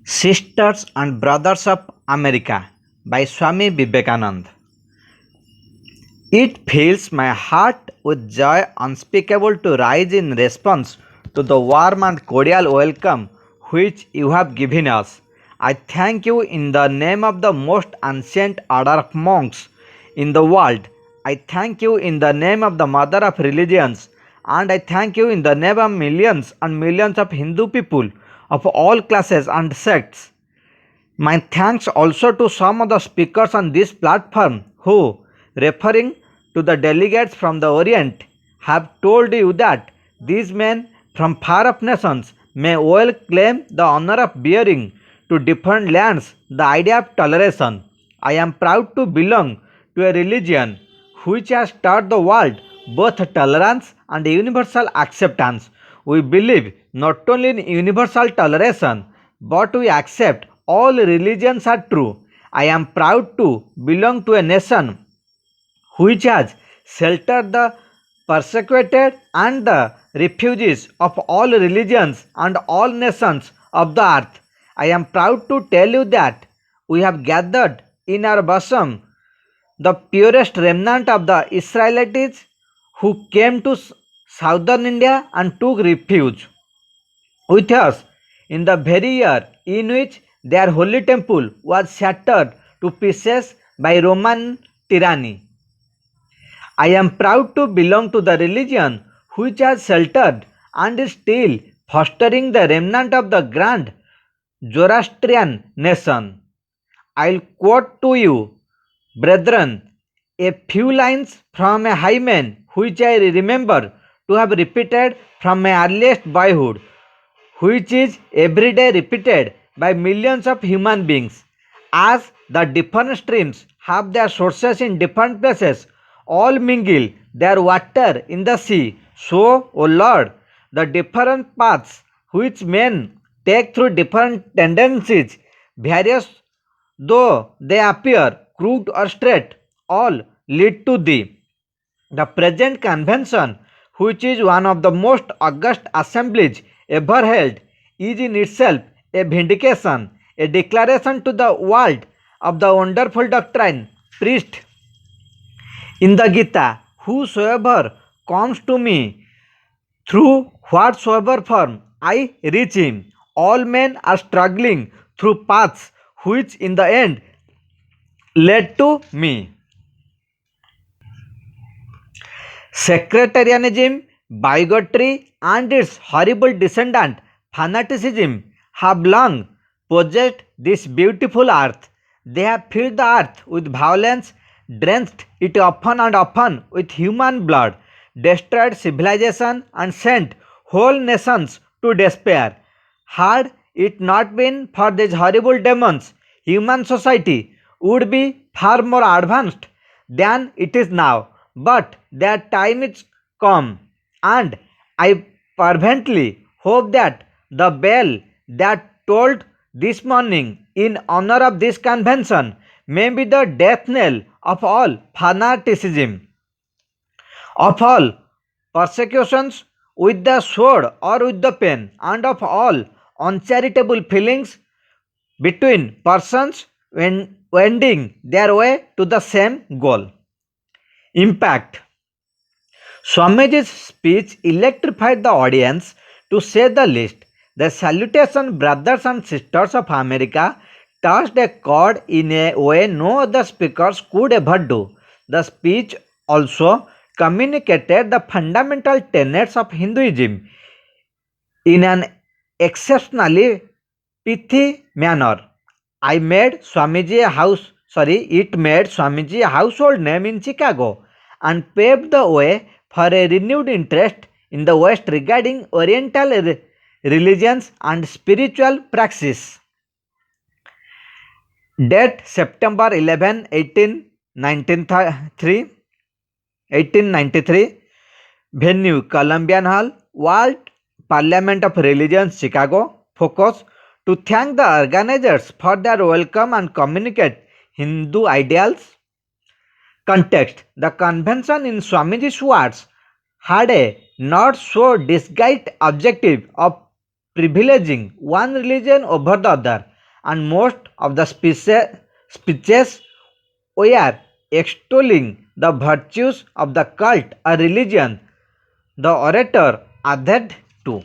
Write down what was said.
Sisters and Brothers of America by Swami Vivekananda. It fills my heart with joy unspeakable to rise in response to the warm and cordial welcome which you have given us. I thank you in the name of the most ancient order of monks in the world. I thank you in the name of the mother of religions, and I thank you in the name of millions and millions of Hindu people of all classes and sects. My thanks also to some of the speakers on this platform who, referring to the delegates from the Orient, have told you that these men from far off nations may well claim the honor of bearing to different lands the idea of toleration. I am proud to belong to a religion which has taught the world both tolerance and universal acceptance. We believe not only in universal toleration, but we accept all religions are true. I am proud to belong to a nation which has sheltered the persecuted and the refugees of all religions and all nations of the earth. I am proud to tell you that we have gathered in our bosom the purest remnant of the Israelites who came to southern India and took refuge with us in the very year in which their holy temple was shattered to pieces by Roman tyranny. I am proud to belong to the religion which has sheltered and is still fostering the remnant of the grand Zoroastrian nation. I'll quote to you, brethren, a few lines from a hymn which I remember to have repeated from my earliest boyhood, which is every day repeated by millions of human beings. As the different streams have their sources in different places, all mingle their water in the sea. So, O Lord, the different paths which men take through different tendencies, various though they appear crooked or straight, all lead to thee. The present convention, which is one of the most august assemblies ever held, is in itself a vindication, a declaration to the world of the wonderful doctrine preached in the Gita. Whosoever comes to me through whatsoever form I reach him. All men are struggling through paths which in the end led to me. Sectarianism, bigotry, and its horrible descendant, fanaticism, have long possessed this beautiful earth. They have filled the earth with violence, drenched it often and often with human blood, destroyed civilization, and sent whole nations to despair. Had it not been for these horrible demons, human society would be far more advanced than it is now. But their time is come, and I fervently hope that the bell that tolled this morning in honor of this convention may be the death knell of all fanaticism, of all persecutions with the sword or with the pen, and of all uncharitable feelings between persons when wending their way to the same goal. Impact. Swamiji's speech electrified the audience to say the least. The salutation, brothers and sisters of America, touched a chord in a way no other speakers could ever do. The speech also communicated the fundamental tenets of Hinduism in an exceptionally pithy manner. It made Swamiji a household name in Chicago and paved the way for a renewed interest in the West regarding Oriental religions and spiritual praxis. Date September 11, 1893. Venue Columbian Hall, World Parliament of Religions, Chicago. Focus to thank the organizers for their welcome and communicate Hindu ideals. Context. The convention, in Swamiji's words, had a not so disguised objective of privileging one religion over the other. and most of the speeches were extolling the virtues of the cult or religion the orator adhered to.